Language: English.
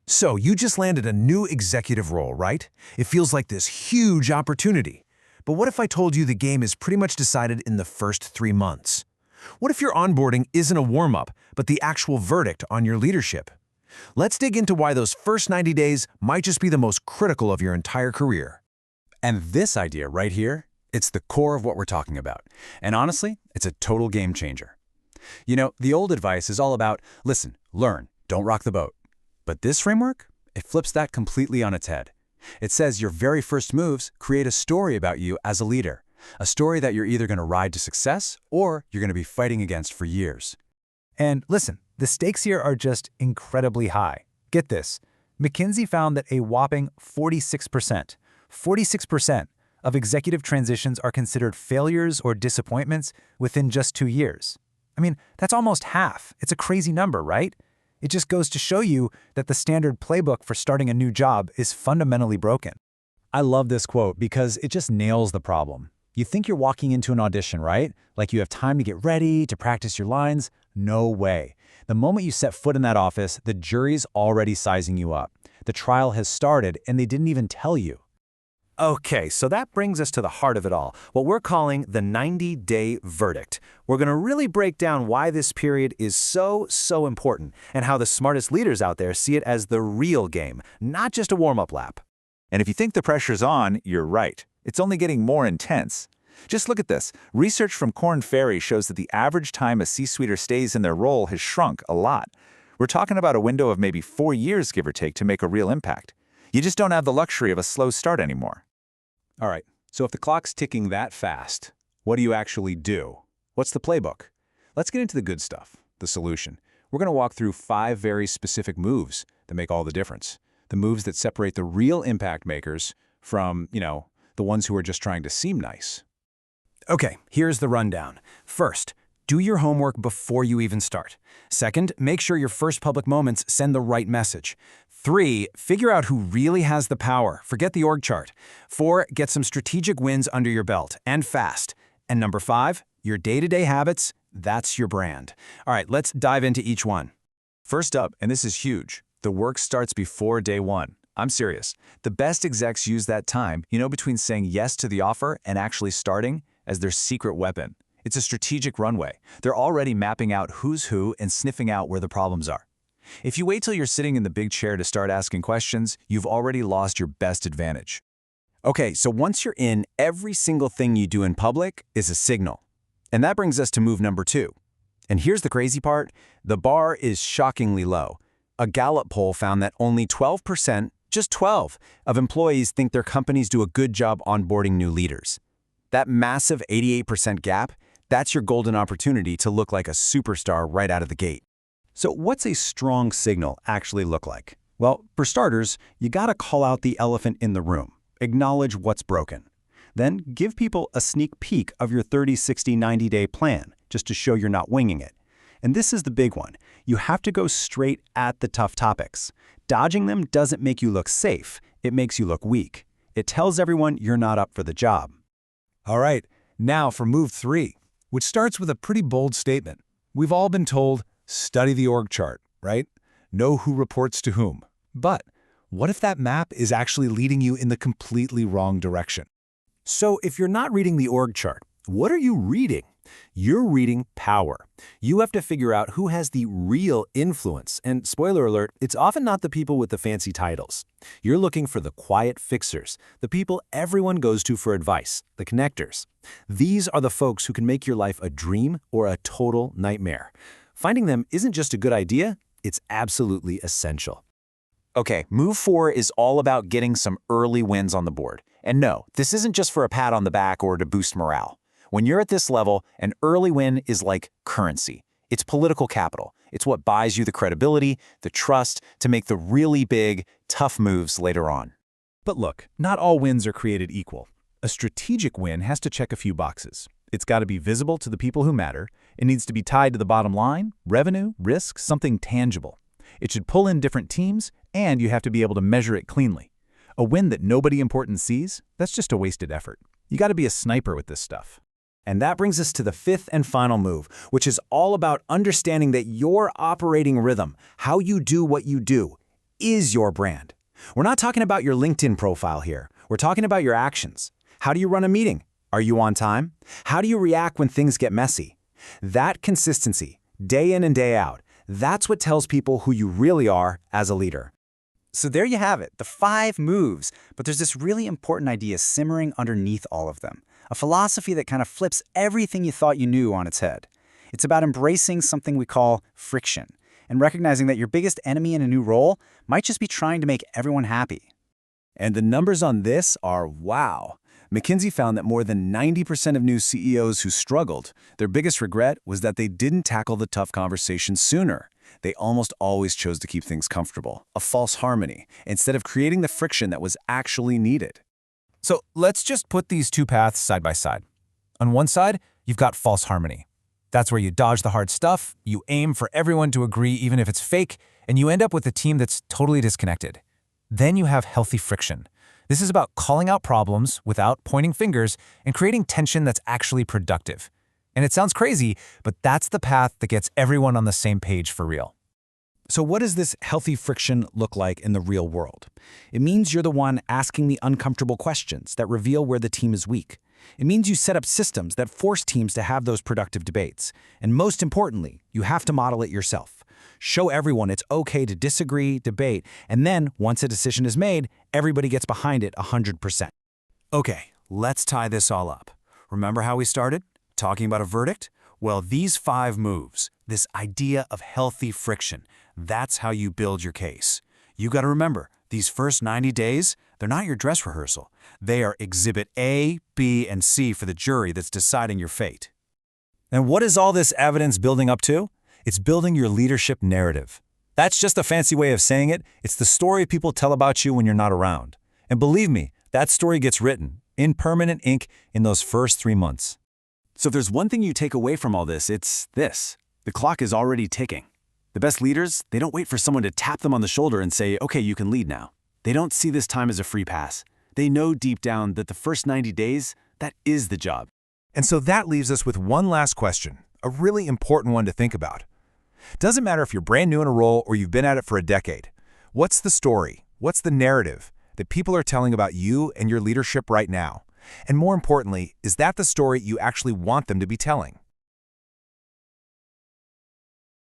So you just landed a new executive role, right? It feels like this huge opportunity. But what if I told you the game is pretty much decided in the first 3 months? What if your onboarding isn't a warm-up, but the actual verdict on your leadership? Let's dig into why those first 90 days might just be the most critical of your entire career. And this idea right here, it's the core of what we're talking about. And honestly, it's a total game changer. You know, the old advice is all about, listen, learn, don't rock the boat. But this framework, it flips that completely on its head. It says your very first moves create a story about you as a leader, a story that you're either going to ride to success or you're going to be fighting against for years. And listen, the stakes here are just incredibly high. Get this, McKinsey found that a whopping 46% of executive transitions are considered failures or disappointments within just 2 years. I mean, that's almost half. It's a crazy number, right? It just goes to show you that the standard playbook for starting a new job is fundamentally broken. I love this quote because it just nails the problem. You think you're walking into an audition, right? Like you have time to get ready, to practice your lines. No way. The moment you set foot in that office, the jury's already sizing you up. The trial has started and they didn't even tell you. Okay, so that brings us to the heart of it all, what we're calling the 90-day verdict. We're going to really break down why this period is so important and how the smartest leaders out there see it as the real game, not just a warm-up lap. And if you think the pressure's on, you're right. It's only getting more intense. Just look at this. Research from Korn Ferry shows that the average time a C-suiter stays in their role has shrunk a lot. We're talking about a window of maybe 4 years, give or take, to make a real impact. You just don't have the luxury of a slow start anymore. All right, so if the clock's ticking that fast, what do you actually do? What's the playbook? Let's get into the good stuff, the solution. We're going to walk through 5 very specific moves that make all the difference. The moves that separate the real impact makers from, the ones who are just trying to seem nice. Okay, here's the rundown. First, do your homework before you even start. Second, make sure your first public moments send the right message. 3, figure out who really has the power. Forget the org chart. 4, get some strategic wins under your belt, and fast. And number 5, your day-to-day habits, that's your brand. All right, let's dive into each one. First up, and this is huge, the work starts before day 1. I'm serious. The best execs use that time, between saying yes to the offer and actually starting, as their secret weapon. It's a strategic runway. They're already mapping out who's who and sniffing out where the problems are. If you wait till you're sitting in the big chair to start asking questions, you've already lost your best advantage. Okay, so once you're in, every single thing you do in public is a signal. And that brings us to move number 2. And here's the crazy part. The bar is shockingly low. A Gallup poll found that only 12%, just 12, of employees think their companies do a good job onboarding new leaders. That massive 88% gap, that's your golden opportunity to look like a superstar right out of the gate. So what's a strong signal actually look like? Well, for starters, you gotta call out the elephant in the room. Acknowledge what's broken. Then give people a sneak peek of your 30, 60, 90-day plan, just to show you're not winging it. And this is the big one. You have to go straight at the tough topics. Dodging them doesn't make you look safe. It makes you look weak. It tells everyone you're not up for the job. All right, now for move 3, which starts with a pretty bold statement. We've all been told, study the org chart, right? Know who reports to whom. But what if that map is actually leading you in the completely wrong direction? So if you're not reading the org chart, what are you reading? You're reading power. You have to figure out who has the real influence. And spoiler alert, it's often not the people with the fancy titles. You're looking for the quiet fixers, the people everyone goes to for advice, the connectors. These are the folks who can make your life a dream or a total nightmare. Finding them isn't just a good idea, it's absolutely essential. Okay, move 4 is all about getting some early wins on the board. And no, this isn't just for a pat on the back or to boost morale. When you're at this level, an early win is like currency. It's political capital. It's what buys you the credibility, the trust to make the really big, tough moves later on. But look, not all wins are created equal. A strategic win has to check a few boxes. It's got to be visible to the people who matter. It needs to be tied to the bottom line, revenue, risk, something tangible. It should pull in different teams, and you have to be able to measure it cleanly. A win that nobody important sees, that's just a wasted effort. You got to be a sniper with this stuff. And that brings us to the 5th and final move, which is all about understanding that your operating rhythm, how you do what you do, is your brand. We're not talking about your LinkedIn profile here. We're talking about your actions. How do you run a meeting? Are you on time? How do you react when things get messy? That consistency, day in and day out, that's what tells people who you really are as a leader. So there you have it, the 5 moves, but there's this really important idea simmering underneath all of them, a philosophy that kind of flips everything you thought you knew on its head. It's about embracing something we call friction, and recognizing that your biggest enemy in a new role might just be trying to make everyone happy. And the numbers on this are wow. McKinsey found that more than 90% of new CEOs who struggled, their biggest regret was that they didn't tackle the tough conversations sooner. They almost always chose to keep things comfortable, a false harmony, instead of creating the friction that was actually needed. So let's just put these two paths side by side. On one side, you've got false harmony. That's where you dodge the hard stuff, you aim for everyone to agree even if it's fake, and you end up with a team that's totally disconnected. Then you have healthy friction. This is about calling out problems without pointing fingers and creating tension that's actually productive. And it sounds crazy, but that's the path that gets everyone on the same page for real. So what does this healthy friction look like in the real world? It means you're the one asking the uncomfortable questions that reveal where the team is weak. It means you set up systems that force teams to have those productive debates. And most importantly, you have to model it yourself. Show everyone it's okay to disagree, debate, and then, once a decision is made, everybody gets behind it 100%. Okay, let's tie this all up. Remember how we started? Talking about a verdict? Well, these 5 moves, this idea of healthy friction, that's how you build your case. You got to remember, these first 90 days, they're not your dress rehearsal. They are exhibit A, B, and C for the jury that's deciding your fate. And what is all this evidence building up to? It's building your leadership narrative. That's just a fancy way of saying it. It's the story people tell about you when you're not around. And believe me, that story gets written in permanent ink in those first 3 months. So if there's one thing you take away from all this, it's this. The clock is already ticking. The best leaders, they don't wait for someone to tap them on the shoulder and say, okay, you can lead now. They don't see this time as a free pass. They know deep down that the first 90 days, that is the job. And so that leaves us with one last question, a really important one to think about. Doesn't matter if you're brand new in a role or you've been at it for a decade. What's the story? What's the narrative that people are telling about you and your leadership right now? And more importantly, is that the story you actually want them to be telling?